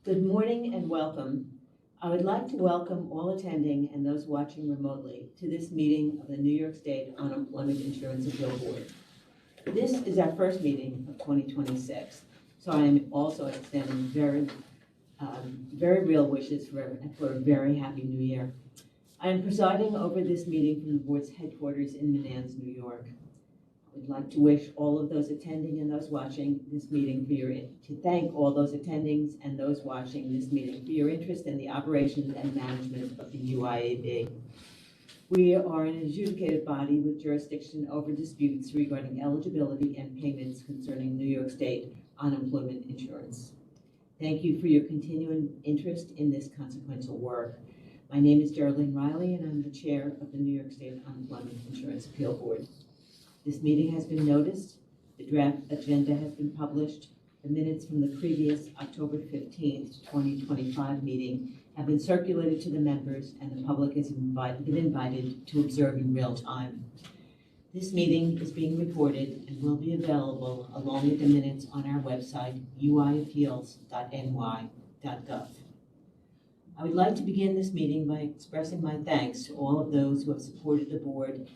Good morning and welcome. I would like to welcome all attending and those watching remotely to this meeting of the New York State Unemployment Insurance Appeal Board. This is our first meeting of 2026, so I am also extending very real wishes for a very happy new year. I am presiding over this meeting from the board's headquarters in Manans, New York. I would like to wish all of those attending and those watching this meeting to thank all those attendings and those watching this meeting for your interest in the operations and management of the UIAB. We are an adjudicated body with jurisdiction over disputes regarding eligibility and payments concerning New York State unemployment insurance. Thank you for your continuing interest in this consequential work. My name is Geraldine Riley, and I'm the chair of the New York State Unemployment Insurance Appeal Board. This meeting has been noticed, the draft agenda has been published, the minutes from the previous October 15th, 2025 meeting have been circulated to the members, and the public has been invited to observe in real time. This meeting is being recorded and will be available along with the minutes on our website, uiappeals.ny.gov. I would like to begin this meeting by expressing my thanks to all of those who have supported the board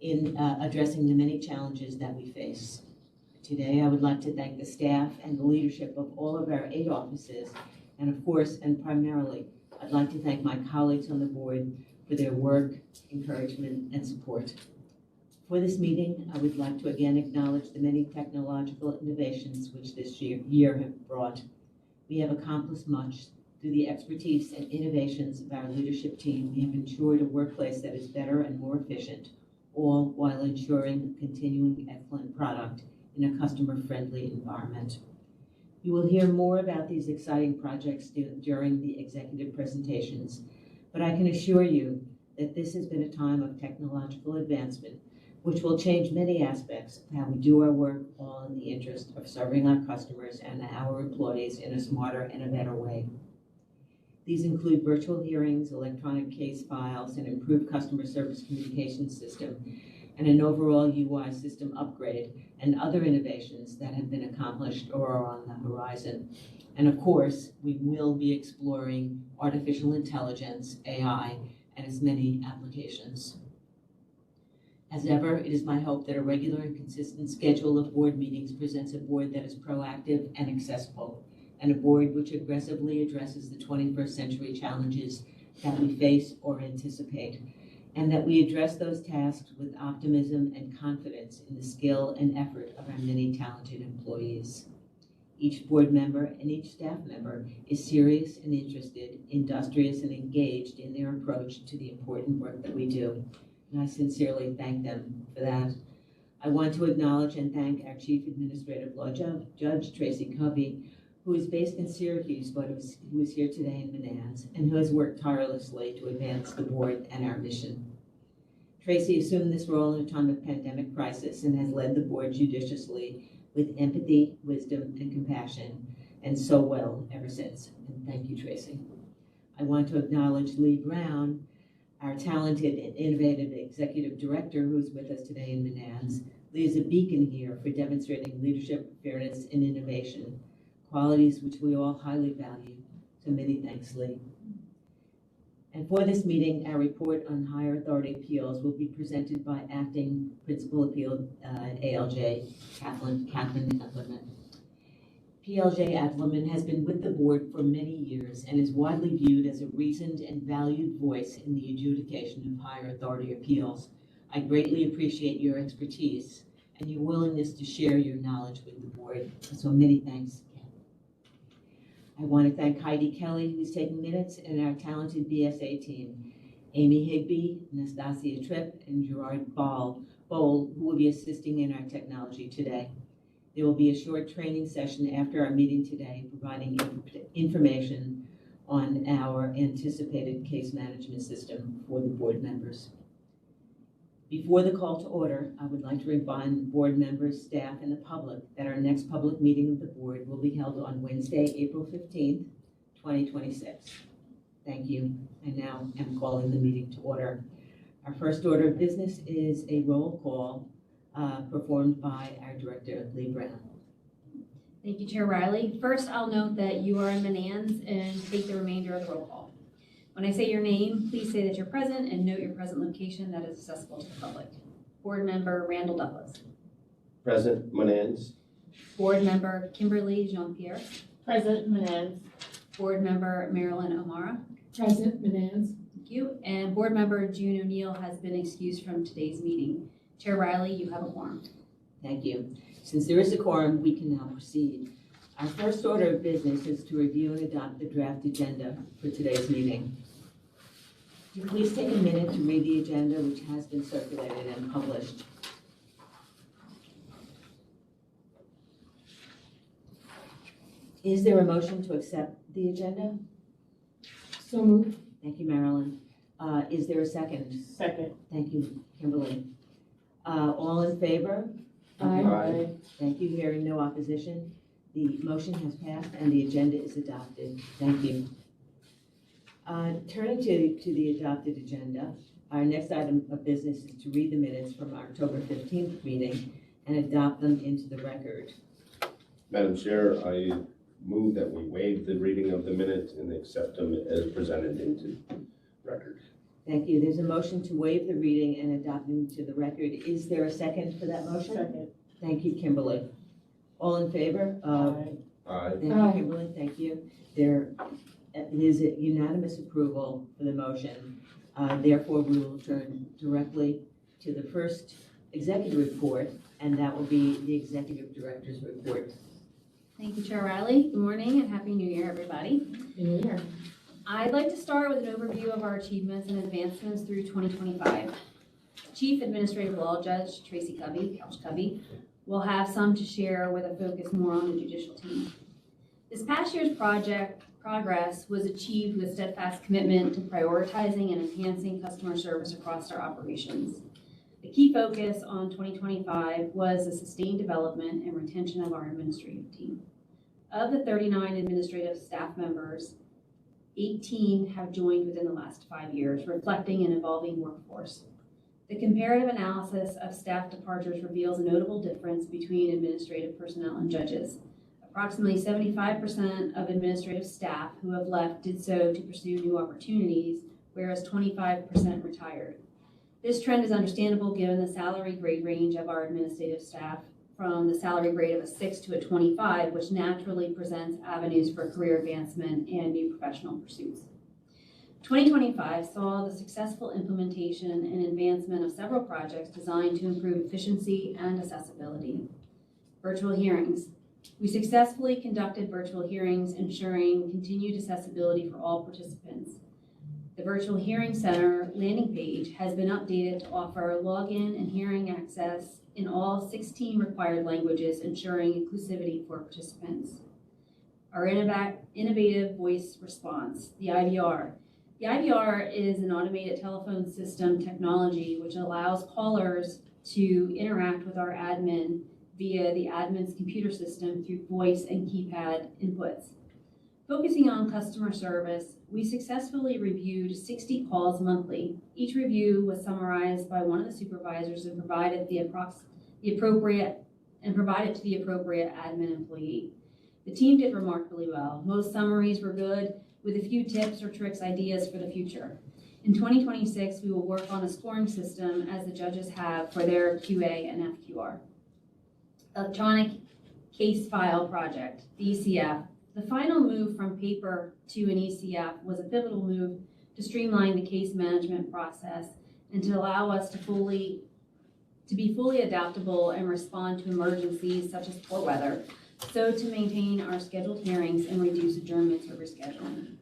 in addressing the many challenges that we face. Today, I would like to thank the staff and the leadership of all of our 8 offices, and of course, and primarily, I'd like to thank my colleagues on the board for their work, encouragement, and support. For this meeting, I would like to again acknowledge the many technological innovations which this year have brought. We have accomplished much. Through the expertise and innovations of our leadership team, we have ensured a workplace that is better and more efficient, all while ensuring continuing excellent product in a customer-friendly environment. You will hear more about these exciting projects during the executive presentations, but I can assure you that this has been a time of technological advancement, which will change many aspects of how we do our work, all in the interest of serving our customers and our employees in a smarter and a better way. These include virtual hearings, electronic case files, an improved customer service communication system, and an overall UI system upgrade, and other innovations that have been accomplished or are on the horizon. And of course, we will be exploring artificial intelligence, AI, and its many applications. As ever, it is my hope that a regular and consistent schedule of board meetings presents a board that is proactive and accessible, and a board which aggressively addresses the 21st century challenges that we face or anticipate, and that we address those tasks with optimism and confidence in the skill and effort of our many talented employees. Each board member and each staff member is serious and interested, industrious and engaged in their approach to the important work that we do, and I sincerely thank them for that. I want to acknowledge and thank our Chief Administrative Law Judge, Tracy Covey, who is based in Syracuse, but who is here today in Manans, and who has worked tirelessly to advance the board and our mission. Tracy assumed this role in a time of pandemic crisis and has led the board judiciously with empathy, wisdom, and compassion, and so well ever since. And thank you, Tracy. I want to acknowledge Lee Brown, our talented and innovative executive director who is with us today in Manans. Lee is a beacon here for demonstrating leadership, fairness, and innovation, qualities which we all highly value. So many thanks, Lee. And for this meeting, our report on higher authority appeals will be presented by Acting Principal Appeal ALJ, Kathleen Etlerman. PLJ Etlerman has been with the board for many years and is widely viewed as a reasoned and valued voice in the adjudication of higher authority appeals. I greatly appreciate your expertise and your willingness to share your knowledge with the board. So many thanks. I want to thank Heidi Kelly, who's taking minutes, and our talented BSA team, Amy Higby, Nastasia Tripp, and Gerard Bowl, who will be assisting in our technology today. There will be a short training session after our meeting today, providing information on our anticipated case management system for the board members. Before the call to order, I would like to remind board members, staff, and the public that our next public meeting of the board will be held on Wednesday, April 15th, 2026. Thank you. I now am calling the meeting to order. Our first order of business is a roll call performed by our director, Lee Brown. Thank you, Chair Riley. First, I'll note that you are in Manans and take the remainder of the roll call. When I say your name, please say that you're present and note your present location that is accessible to the public. Board Member Randall Douglas. Present, Manans. Board Member Kimberly Jean-Pierre. Present, Manans. Board Member Marilyn O'Mara. Present, Manans. Thank you. And Board Member June O'Neill has been excused from today's meeting. Chair Riley, you have a quorum. Thank you. Since there is a quorum, we can now proceed. Our first order of business is to review and adopt the draft agenda for today's meeting. Would you please take a minute to read the agenda, which has been circulated and published. Is there a motion to accept the agenda? So moved. Thank you, Marilyn. Is there a second? Second. Thank you, Kimberly. All in favor? Aye. Thank you. Hearing no opposition, the motion has passed and the agenda is adopted. Thank you. Turning to the adopted agenda, our next item of business is to read the minutes from our October 15th meeting and adopt them into the record. Madam Chair, I move that we waive the reading of the minutes and accept them as presented into record. Thank you. There's a motion to waive the reading and adopt them to the record. Is there a second for that motion? Second. Thank you, Kimberly. All in favor? Aye. Thank you, Aye. Kimberly. Thank you. There is a unanimous approval for the motion. Therefore, we will turn directly to the first executive report, and that will be the executive director's report. Thank you, Chair Riley. Good morning and Happy New Year, everybody. New Year. I'd like to start with an overview of our achievements and advancements through 2025. Chief Administrative Law Judge Tracy Covey, Couch Covey, will have some to share with a focus more on the judicial team. This past year's progress was achieved with steadfast commitment to prioritizing and enhancing customer service across our operations. The key focus on 2025 was the sustained development and retention of our administrative team. Of the 39 administrative staff members, 18 have joined within the last 5 years, reflecting an evolving workforce. The comparative analysis of staff departures reveals a notable difference between administrative personnel and judges. Approximately 75% of administrative staff who have left did so to pursue new opportunities, whereas 25% retired. This trend is understandable given the salary grade range of our administrative staff, from the salary grade of a 6 to a 25, which naturally presents avenues for career advancement and new professional pursuits. 2025 saw the successful implementation and advancement of several projects designed to improve efficiency and accessibility. Virtual hearings. We successfully conducted virtual hearings, ensuring continued accessibility for all participants. The Virtual Hearing Center landing page has been updated to offer login and hearing access in all 16 required languages, ensuring inclusivity for participants. Our innovative voice response, the IVR. The IVR is an automated telephone system technology which allows callers to interact with our admin via the admin's computer system through voice and keypad inputs. Focusing on customer service, we successfully reviewed 60 calls monthly. Each review was summarized by one of the supervisors and provided to the appropriate admin employee. The team did remarkably well. Most summaries were good, with a few tips or tricks ideas for the future. In 2026, we will work on a scoring system as the judges have for their QA and FQR. Electronic Case File Project, the ECF. The final move from paper to an ECF was a pivotal move to streamline the case management process and to allow us to be fully adaptable and respond to emergencies such as poor weather, so to maintain our scheduled hearings and reduce adjournments or rescheduling.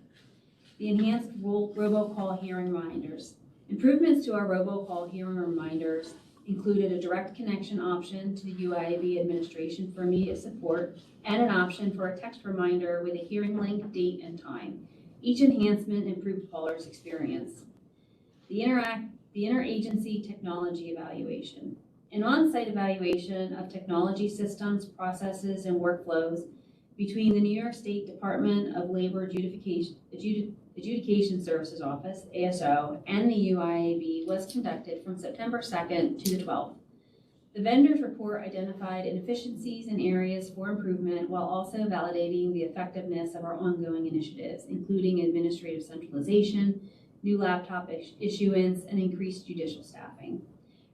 The enhanced robocall hearing reminders. Improvements to our robocall hearing reminders included a direct connection option to the UIAB administration for immediate support and an option for a text reminder with a hearing link, date, and time. Each enhancement improved callers' experience. The interagency technology evaluation. An on-site evaluation of technology systems, processes, and workflows between the New York State Department of Labor Adjudication Services Office, ASO, and the UIAB was conducted from September 2nd to the 12th. The vendor's report identified inefficiencies and areas for improvement while also validating the effectiveness of our ongoing initiatives, including administrative centralization, new laptop issuance, and increased judicial staffing.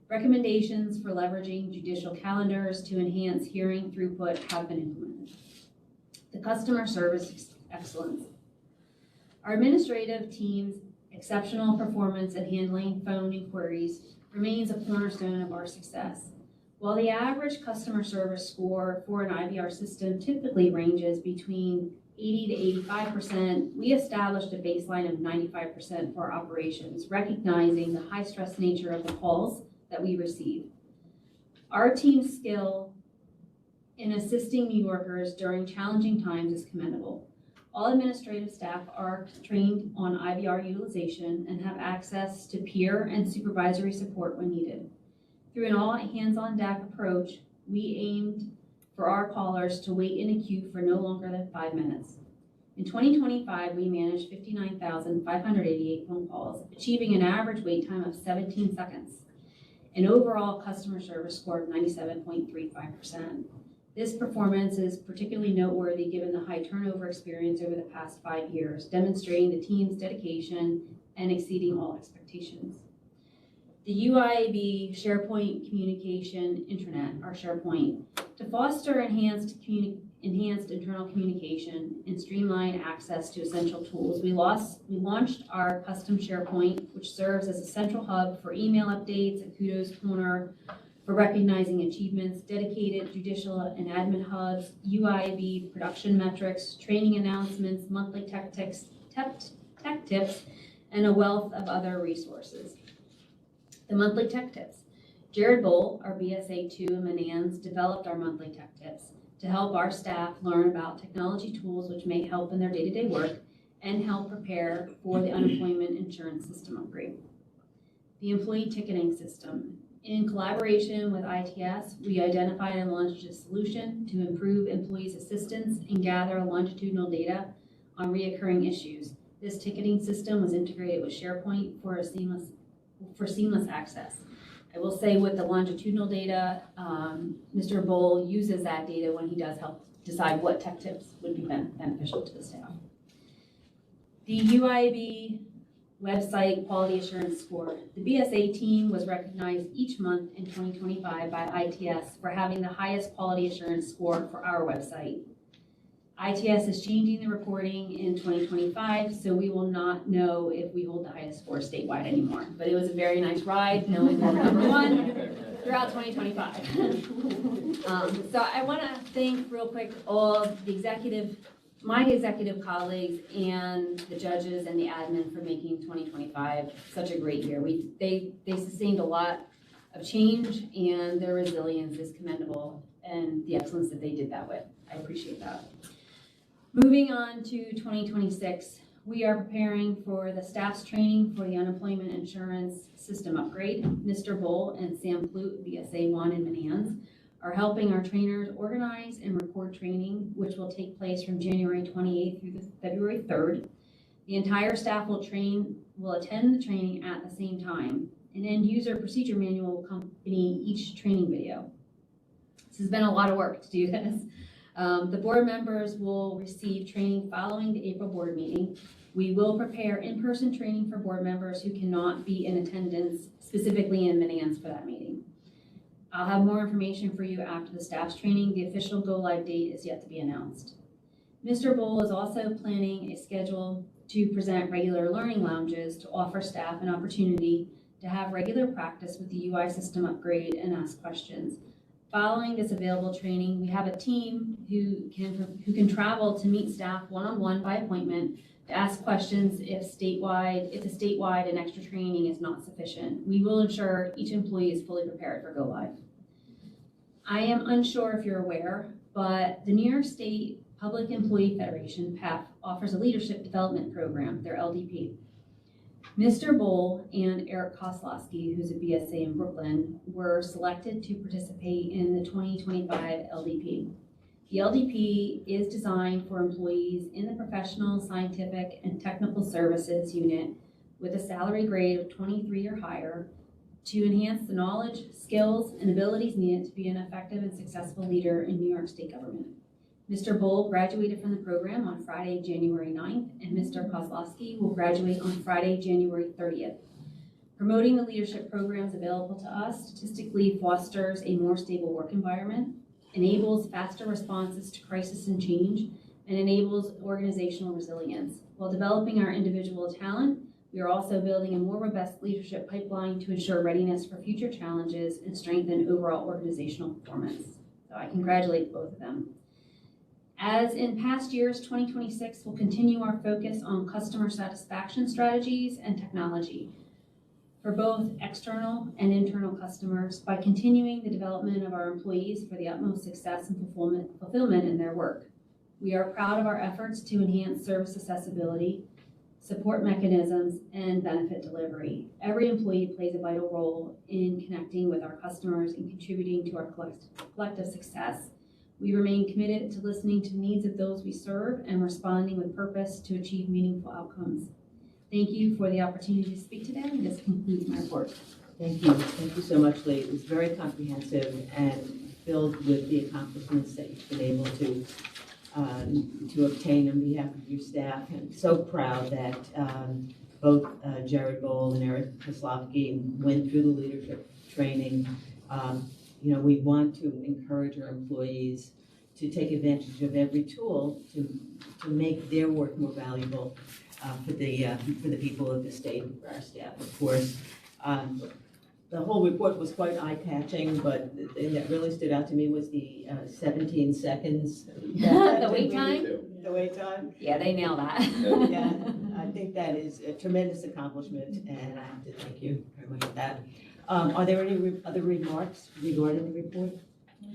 Recommendations for leveraging judicial calendars to enhance hearing throughput have been implemented. The customer service excellence. Our administrative team's exceptional performance at handling phone inquiries remains a cornerstone of our success. While the average customer service score for an IVR system typically ranges between 80 to 85%, we established a baseline of 95% for our operations, recognizing the high-stress nature of the calls that we receive. Our team's skill in assisting New Yorkers during challenging times is commendable. All administrative staff are trained on IVR utilization and have access to peer and supervisory support when needed. Through an all-hands-on-deck approach, we aimed for our callers to wait in a queue for no longer than 5 minutes. In 2025, we managed 59,588 phone calls, achieving an average wait time of 17 seconds, an overall customer service score of 97.35%. This performance is particularly noteworthy given the high turnover experience over the past 5 years, demonstrating the team's dedication and exceeding all expectations. The UIAB SharePoint Communication Intranet, our SharePoint, to foster enhanced internal communication and streamline access to essential tools, we launched our custom SharePoint, which serves as a central hub for email updates, a kudos corner for recognizing achievements, dedicated judicial and admin hubs, UIAB production metrics, training announcements, monthly tech tips, and a wealth of other resources. The monthly tech tips. Jared Bowl, our BSA 2 in Manans, developed our monthly tech tips to help our staff learn about technology tools which may help in their day-to-day work and help prepare for the unemployment insurance system upgrade. The employee ticketing system. In collaboration with ITS, we identified and launched a solution to improve employees' assistance and gather longitudinal data on reoccurring issues. This ticketing system was integrated with SharePoint for seamless access. I will say with the longitudinal data, Mr. Bowl uses that data when he does help decide what tech tips would be beneficial to the staff. The UIB website quality assurance score. The BSA team was recognized each month in 2025 by ITS for having the highest quality assurance score for our website. ITS is changing the reporting in 2025, so we will not know if we hold the highest score statewide anymore. But it was a very nice ride, knowing we're number one throughout 2025. So I want to thank real quick all the my executive colleagues and the judges and the admin for making 2025 such a great year. They sustained a lot of change, and their resilience is commendable, and the excellence that they did that with. I appreciate that. Moving on to 2026, we are preparing for the staff's training for the unemployment insurance system upgrade. Mr. Bowl and Sam Plute, BSA 1 in Manans, are helping our trainers organize and record training, which will take place from January 28th through February 3rd. The entire staff will attend the training at the same time. An end user procedure manual will accompany each training video. This has been a lot of work to do this. The board members will receive training following the April board meeting. We will prepare in-person training for board members who cannot be in attendance, specifically in Manans for that meeting. I'll have more information for you after the staff's training. The official go-live date is yet to be announced. Mr. Bowl is also planning a schedule to present regular learning lounges to offer staff an opportunity to have regular practice with the UI system upgrade and ask questions. Following this available training, we have a team who can travel to meet staff one-on-one by appointment to ask questions if the statewide and extra training is not sufficient. We will ensure each employee is fully prepared for go live. I am unsure if you're aware, but the New York State Public Employee Federation, PEF, offers a leadership development program, their LDP. Mr. Bowl and Eric Koslowski, who's a BSA in Brooklyn, were selected to participate in the 2025 LDP. The LDP is designed for employees in the professional, scientific, and technical services unit with a salary grade of 23 or higher, to enhance the knowledge, skills, and abilities needed to be an effective and successful leader in New York State government. Mr. Bull graduated from the program on Friday, January 9th, and Mr. Kozlowski will graduate on Friday, January 30th. Promoting the leadership programs available to us statistically fosters a more stable work environment, enables faster responses to crisis and change, and enables organizational resilience. While developing our individual talent, we are also building a more robust leadership pipeline to ensure readiness for future challenges and strengthen overall organizational performance. So I congratulate both of them. As in past years, 2026 will continue our focus on customer satisfaction strategies and technology for both external and internal customers by continuing the development of our employees for the utmost success and fulfillment in their work. We are proud of our efforts to enhance service accessibility, support mechanisms, and benefit delivery. Every employee plays a vital role in connecting with our customers and contributing to our collective success. We remain committed to listening to the needs of those we serve and responding with purpose to achieve meaningful outcomes. Thank you for the opportunity to speak today, and this concludes my report. Thank you. Thank you so much, Lee. It was very comprehensive and filled with the accomplishments that you've been able to obtain on behalf of your staff. And so proud that both Jared Bowl and Eric Kozlowski went through the leadership training. We want to encourage our employees to take advantage of every tool to make their work more valuable for the people of the state and for our staff, of course. The whole report was quite eye-catching, but the thing that really stood out to me was the 17 seconds. The wait time? The wait time. Yeah, they nailed that. Yeah, I think that is a tremendous accomplishment, and I have to thank you very much for that. Are there any other remarks regarding the report?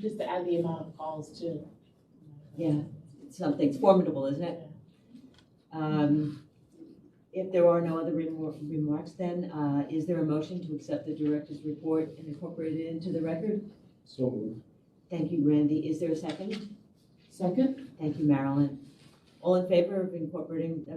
Just to add the amount of calls too. Yeah, it's formidable, isn't it? If there are no other remarks, then is there a motion to accept the director's report and incorporate it into the record? So moved. Thank you, Randy. Is there a second? Second? Thank you, Marilyn. All in favor of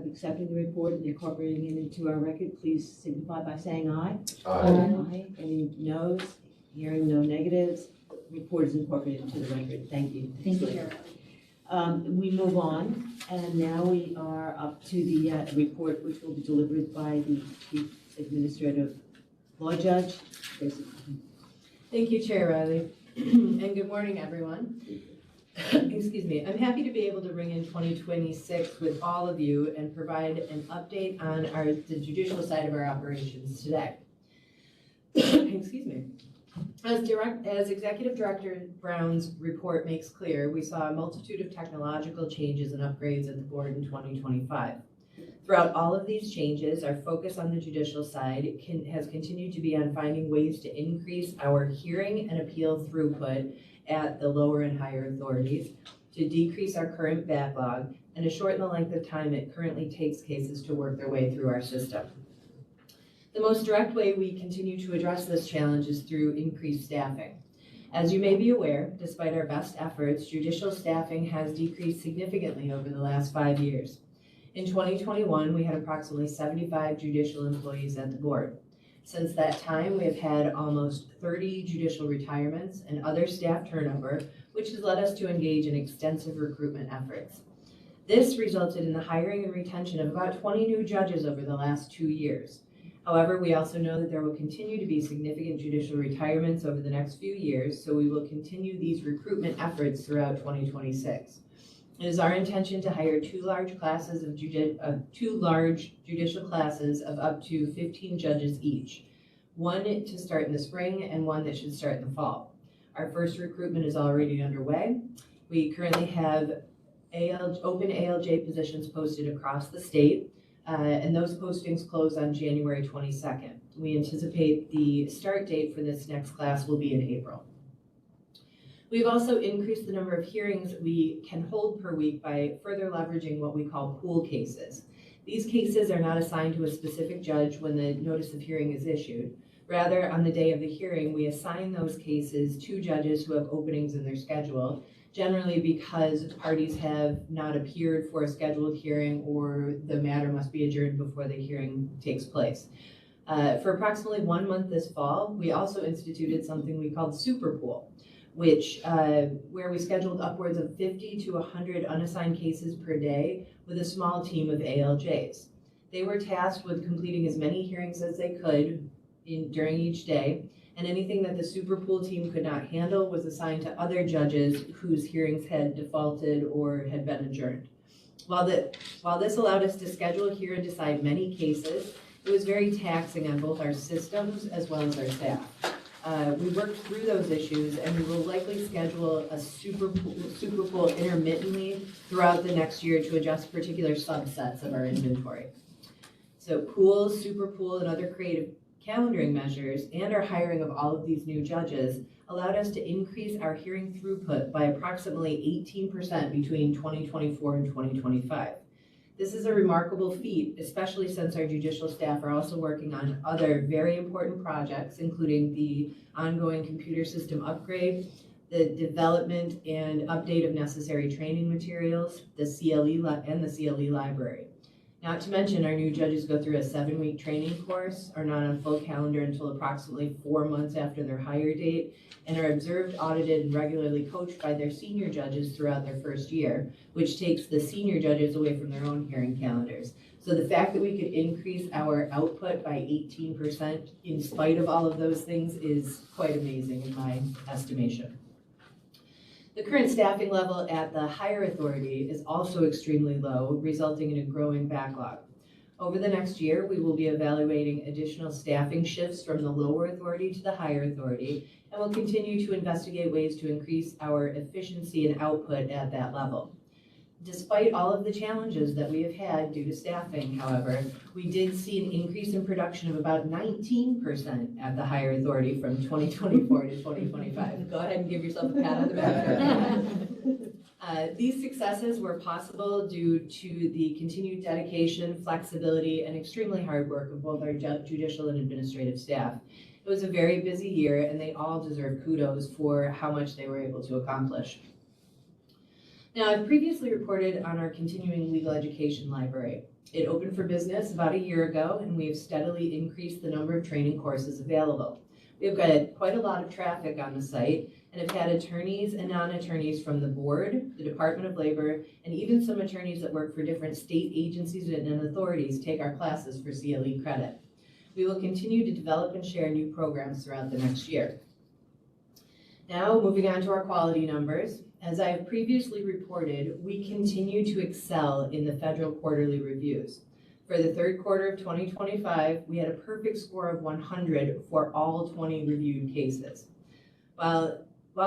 accepting the report and incorporating it into our record, please signify by saying aye. Aye. Any noes? Hearing no negatives, report is incorporated into the record. Thank you. Thank you, Carol. We move on, and now we are up to the report which will be delivered by the Chief Administrative Law Judge. Thank you, Chair Riley, and good morning, everyone. Excuse me. I'm happy to be able to bring in 2026 with all of you and provide an update on the judicial side of our operations today. Excuse me. As Executive Director Brown's report makes clear, we saw a multitude of technological changes and upgrades at the board in 2025. Throughout all of these changes, our focus on the judicial side has continued to be on finding ways to increase our hearing and appeal throughput at the lower and higher authorities, to decrease our current backlog, and to shorten the length of time it currently takes cases to work their way through our system. The most direct way we continue to address this challenge is through increased staffing. As you may be aware, despite our best efforts, judicial staffing has decreased significantly over the last 5 years. In 2021, we had approximately 75 judicial employees at the board. Since that time, we have had almost 30 judicial retirements and other staff turnover, which has led us to engage in extensive recruitment efforts. This resulted in the hiring and retention of about 20 new judges over the last 2 years. However, we also know that there will continue to be significant judicial retirements over the next few years, so we will continue these recruitment efforts throughout 2026. It is our intention to hire two large judicial classes of up to 15 judges each, one to start in the spring and one that should start in the fall. Our first recruitment is already underway. We currently have open ALJ positions posted across the state, and those postings close on January 22nd. We anticipate the start date for this next class will be in April. We've also increased the number of hearings we can hold per week by further leveraging what we call pool cases. These cases are not assigned to a specific judge when the notice of hearing is issued. Rather, on the day of the hearing, we assign those cases to judges who have openings in their schedule, generally because parties have not appeared for a scheduled hearing or the matter must be adjourned before the hearing takes place. For approximately 1 month this fall, we also instituted something we called Super Pool, which where we scheduled upwards of 50 to 100 unassigned cases per day with a small team of ALJs. They were tasked with completing as many hearings as they could during each day, and anything that the Super Pool team could not handle was assigned to other judges whose hearings had defaulted or had been adjourned. While this allowed us to schedule, hear, and decide many cases, it was very taxing on both our systems as well as our staff. We worked through those issues, and we will likely schedule a super pool intermittently throughout the next year to adjust particular subsets of our inventory. So pools, super pool, and other creative calendaring measures, and our hiring of all of these new judges allowed us to increase our hearing throughput by approximately 18% between 2024 and 2025. This is a remarkable feat, especially since our judicial staff are also working on other very important projects, including the ongoing computer system upgrade, the development and update of necessary training materials, the CLE library. Not to mention, our new judges go through a 7-week training course, are not on full calendar until approximately 4 months after their hire date, and are observed, audited, and regularly coached by their senior judges throughout their first year, which takes the senior judges away from their own hearing calendars. So the fact that we could increase our output by 18% in spite of all of those things is quite amazing in my estimation. The current staffing level at the higher authority is also extremely low, resulting in a growing backlog. Over the next year, we will be evaluating additional staffing shifts from the lower authority to the higher authority, and will continue to investigate ways to increase our efficiency and output at that level. Despite all of the challenges that we have had due to staffing, however, we did see an increase in production of about 19% at the higher authority from 2024 to 2025. Go ahead and give yourself a pat on the back. These successes were possible due to the continued dedication, flexibility, and extremely hard work of both our judicial and administrative staff. It was a very busy year, and they all deserve kudos for how much they were able to accomplish. Now, I've previously reported on our continuing legal education library. It opened for business about a year ago, and we have steadily increased the number of training courses available. We have got quite a lot of traffic on the site, and have had attorneys and non-attorneys from the board, the Department of Labor, and even some attorneys that work for different state agencies and authorities take our classes for CLE credit. We will continue to develop and share new programs throughout the next year. Now, moving on to our quality numbers. As I have previously reported, we continue to excel in the federal quarterly reviews. For the third quarter of 2025, we had a perfect score of 100 for all 20 reviewed cases. While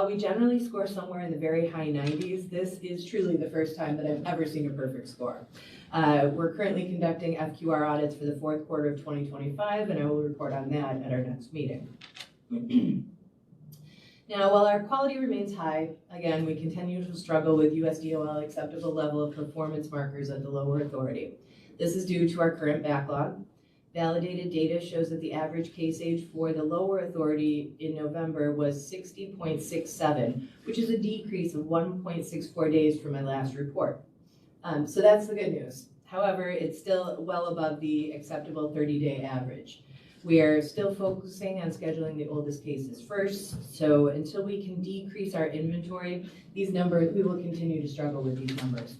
we generally score somewhere in the very high 90s, this is truly the first time that I've ever seen a perfect score. We're currently conducting FQR audits for the fourth quarter of 2025, and I will report on that at our next meeting. Now, while our quality remains high, again, we continue to struggle with USDOL acceptable level of performance markers at the lower authority. This is due to our current backlog. Validated data shows that the average case age for the lower authority in November was 60.67, which is a decrease of 1.64 days from my last report. So that's the good news. However, it's still well above the acceptable 30-day average. We are still focusing on scheduling the oldest cases first, so until we can decrease our inventory, we will continue to struggle with these numbers.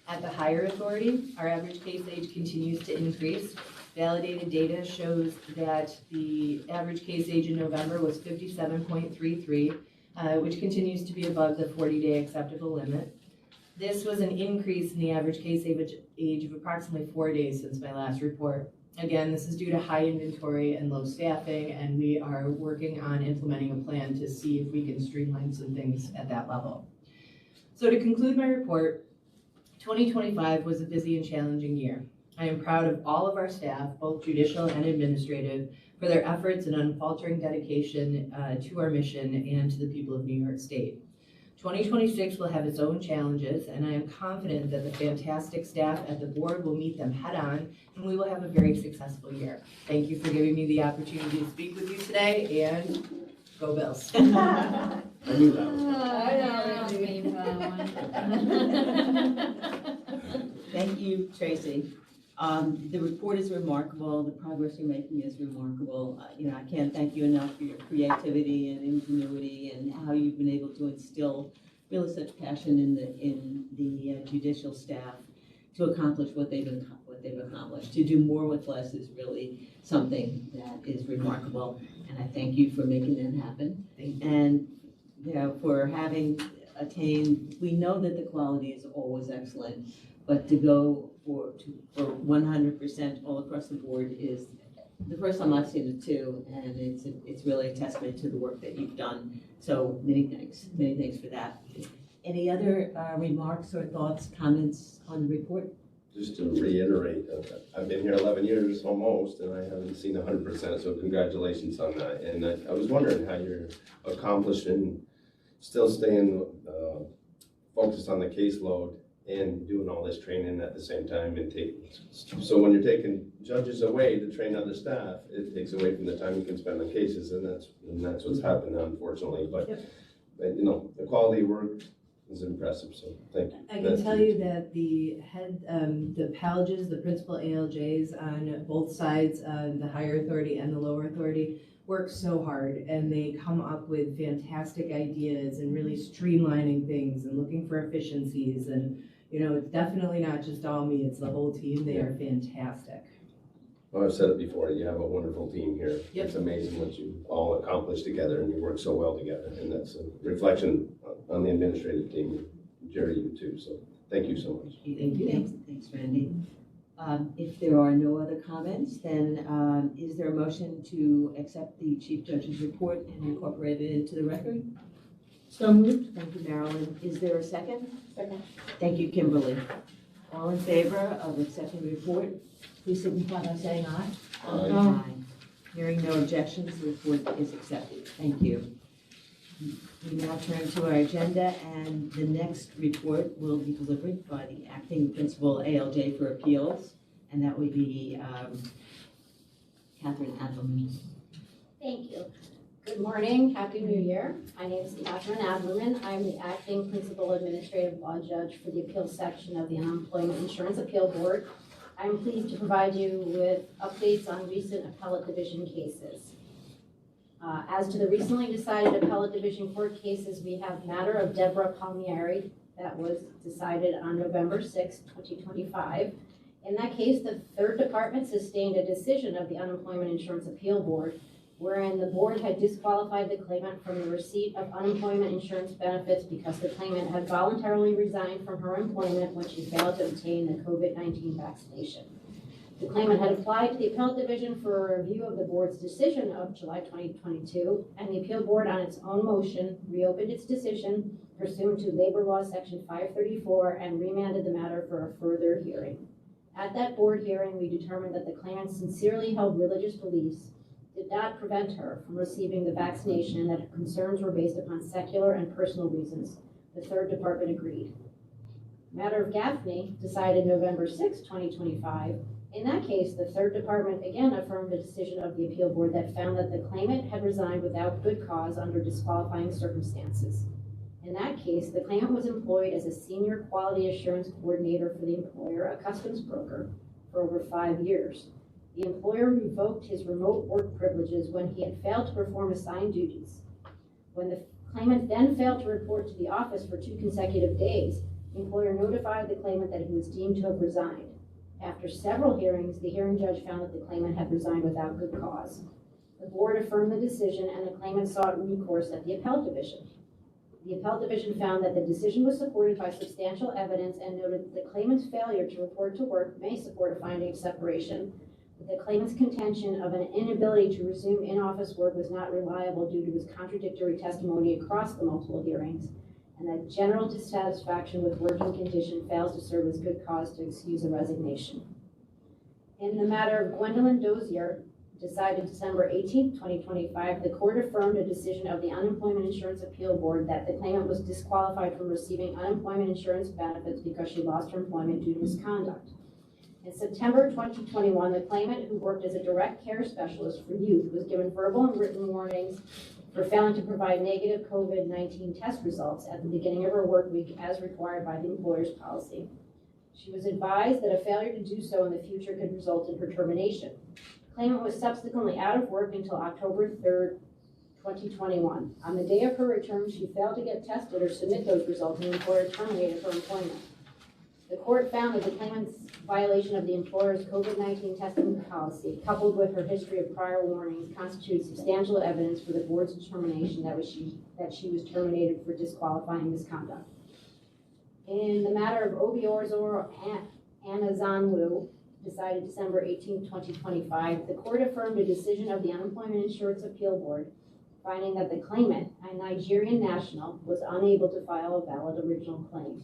At the higher authority, our average case age continues to increase. Validated data shows that the average case age in November was 57.33, which continues to be above the 40-day acceptable limit. This was an increase in the average case age of approximately 4 days since my last report. Again, this is due to high inventory and low staffing, and we are working on implementing a plan to see if we can streamline some things at that level. So to conclude my report, 2025 was a busy and challenging year. I am proud of all of our staff, both judicial and administrative, for their efforts and unfaltering dedication to our mission and to the people of New York State. 2026 will have its own challenges, and I am confident that the fantastic staff at the board will meet them head on, and we will have a very successful year. Thank you for giving me the opportunity to speak with you today, and go Bills. I knew that was coming. I was waiting for that one. Thank you, Tracy. The report is remarkable, the progress you're making is remarkable. I can't thank you enough for your creativity and ingenuity and how you've been able to instill really such passion in the judicial staff to accomplish what they've accomplished. To do more with less is really something that is remarkable, and I thank you for making that happen. Thank you. And, for having attained, we know that the quality is always excellent, but to go for 100% all across the board is the first time I've seen it too, and it's really a testament to the work that you've done. So many thanks for that. Any other remarks or thoughts, comments on the report? Just to reiterate, I've been here 11 years almost, and I haven't seen 100%, so congratulations on that. And I was wondering how you're accomplishing, still staying focused on the caseload and doing all this training at the same time, and so when you're taking judges away to train other staff, it takes away from the time you can spend on cases, and that's what's happened, unfortunately. But, Yep. but the quality of work is impressive, so thank you. I can tell you that the the PALJs, the principal ALJs on both sides, the higher authority and the lower authority, work so hard, and they come up with fantastic ideas and really streamlining things and looking for efficiencies. And it's definitely not just all me, it's the whole team. They are fantastic. Well, I've said it before, you have a wonderful team here. Yep. It's amazing what you all accomplish together, and you work so well together, and that's a reflection on the administrative team, Jerry, you too, so thank you so much. Thank you. Thanks, Randy. If there are no other comments, then is there a motion to accept the Chief Judge's report and incorporate it into the record? So moved. Thank you, Marilyn. Is there a second? Second. Thank you, Kimberly. All in favor of accepting the report, please signify by saying aye. Aye. Hearing no objections, the report is accepted. Thank you. We now turn to our agenda, and the next report will be delivered by the acting principal ALJ for appeals, and that would be Catherine Adlerman. Thank you. Good morning, Happy New Year. My name is Catherine Adlerman. I'm the acting principal administrative law judge for the appeals section of the Unemployment Insurance Appeal Board. I'm pleased to provide you with updates on recent appellate division cases. As to the recently decided appellate division court cases, we have matter of Deborah Palmieri that was decided on November 6, 2025. In that case, the third department sustained a decision of the Unemployment Insurance Appeal Board wherein the board had disqualified the claimant from the receipt of unemployment insurance benefits because the claimant had voluntarily resigned from her employment when she failed to obtain the COVID-19 vaccination. The claimant had applied to the appellate division for a review of the board's decision of July 2022, and the appeal board on its own motion reopened its decision pursuant to Labor Law Section 534 and remanded the matter for a further hearing. At that board hearing, we determined that the claimant sincerely held religious beliefs did not prevent her from receiving the vaccination and that her concerns were based upon secular and personal reasons. The third department agreed. Matter of Gaffney, decided November 6, 2025. In that case, the third department again affirmed the decision of the appeal board that found that the claimant had resigned without good cause under disqualifying circumstances. In that case, the claimant was employed as a senior quality assurance coordinator for the employer, a customs broker, for over 5 years. The employer revoked his remote work privileges when he had failed to perform assigned duties. When the claimant then failed to report to the office for 2 consecutive days, the employer notified the claimant that he was deemed to have resigned. After several hearings, the hearing judge found that the claimant had resigned without good cause. The board affirmed the decision and the claimant sought recourse at the appellate division. The appellate division found that the decision was supported by substantial evidence and noted that the claimant's failure to report to work may support a finding of separation. The claimant's contention of an inability to resume in-office work was not reliable due to his contradictory testimony across the multiple hearings, and that general dissatisfaction with working condition fails to serve as good cause to excuse a resignation. In the matter of Gwendolyn Dozier, decided December 18, 2025, the court affirmed a decision of the Unemployment Insurance Appeal Board that the claimant was disqualified from receiving unemployment insurance benefits because she lost her employment due to misconduct. In September 2021, the claimant, who worked as a direct care specialist for youth, was given verbal and written warnings for failing to provide negative COVID-19 test results at the beginning of her work week as required by the employer's policy. She was advised that a failure to do so in the future could result in her termination. The claimant was subsequently out of work until October 3rd, 2021. On the day of her return, she failed to get tested or submit those results, and the employer terminated her employment. The court found that the claimant's violation of the employer's COVID-19 testing policy, coupled with her history of prior warnings, constitutes substantial evidence for the board's determination that she was terminated for disqualifying misconduct. In the matter of Obiorzo Anazanwu, decided December 18, 2025, the court affirmed a decision of the Unemployment Insurance Appeal Board, finding that the claimant, a Nigerian national, was unable to file a valid original claim.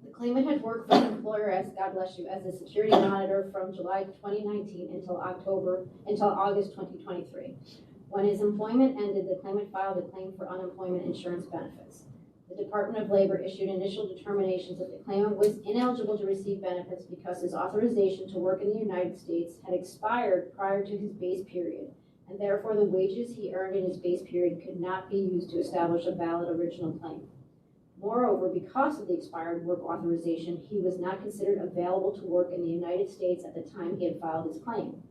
The claimant had worked for the employer as, God bless you, as a security monitor from July 2019 until August 2023. When his employment ended, the claimant filed a claim for unemployment insurance benefits. The Department of Labor issued initial determinations that the claimant was ineligible to receive benefits because his authorization to work in the United States had expired prior to his base period, and therefore the wages he earned in his base period could not be used to establish a valid original claim. Moreover, because of the expired work authorization, he was not considered available to work in the United States at the time he had filed his claim.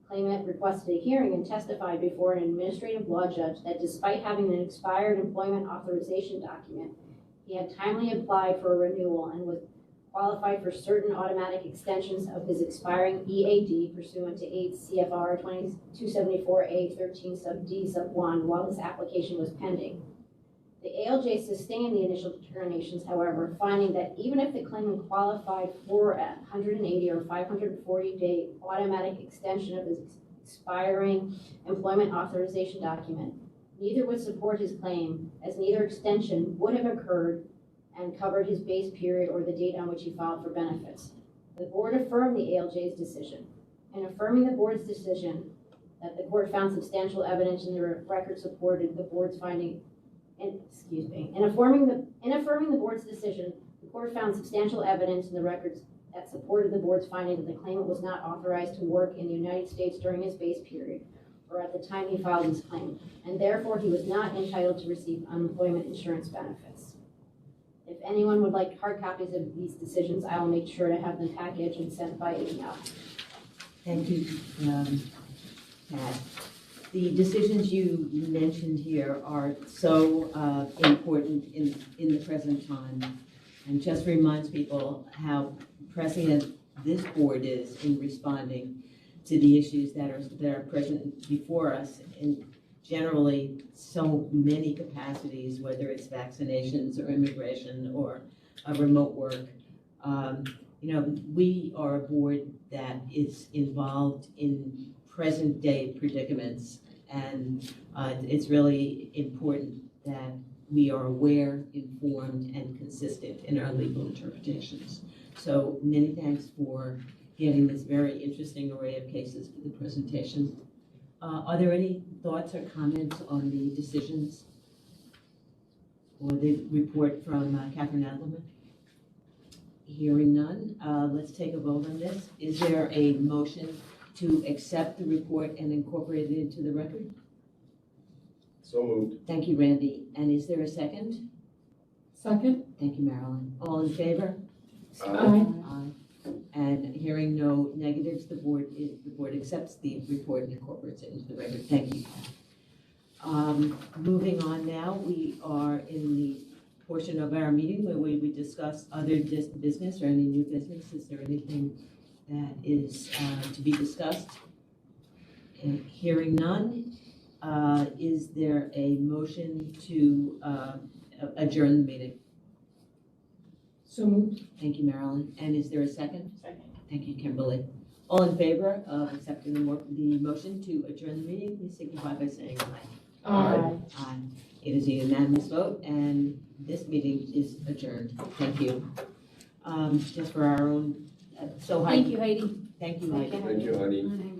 Claimant requested a hearing and testified before an administrative law judge that despite having an expired employment authorization document, he had timely applied for a renewal and was qualified for certain automatic extensions of his expiring EAD pursuant to 8 CFR 2274A 13 sub D sub 1 while his application was pending. The ALJ sustained the initial determinations, however, finding that even if the claimant qualified for a 180 or 540-day automatic extension of his expiring employment authorization document, neither would support his claim, as neither extension would have occurred and covered his base period or the date on which he filed for benefits. The board affirmed the ALJ's decision. In affirming the board's decision that the court found substantial evidence in the record supported the board's finding. In affirming the board's decision, the court found substantial evidence in the records that supported the board's finding that the claimant was not authorized to work in the United States during his base period or at the time he filed his claim, and therefore he was not entitled to receive unemployment insurance benefits. If anyone would like hard copies of these decisions, I will make sure to have them packaged and sent by email. Thank you, Pat. The decisions you mentioned here are so important in the present time, and just reminds people how pressing this board is in responding to the issues that are present before us in generally so many capacities, whether it's vaccinations or immigration or remote work. We are a board that is involved in present day predicaments, and it's really important that we are aware, informed, and consistent in our legal interpretations. So many thanks for getting this very interesting array of cases for the presentation. Are there any thoughts or comments on the decisions or the report from Catherine Adlerman? Hearing none, let's take a vote on this. Is there a motion to accept the report and incorporate it into the record? So moved. Thank you, Randy. And is there a second? Second? Thank you, Marilyn. All in favor? Aye. Aye. And hearing no negatives, the board accepts the report and incorporates it into the record. Thank you. Moving on now, we are in the portion of our meeting where we discuss other business or any new business. Is there anything that is to be discussed? And hearing none, is there a motion to adjourn the meeting? So moved. Thank you, Marilyn. And is there a second? Second. Thank you, Kimberly. All in favor of accepting the motion to adjourn the meeting, please signify by saying aye. Aye. Aye. It is a unanimous vote, and this meeting is adjourned. Thank you. Just for our own, so Thank Heidi. you, Heidi. Thank you, Heidi. Thank you, honey. And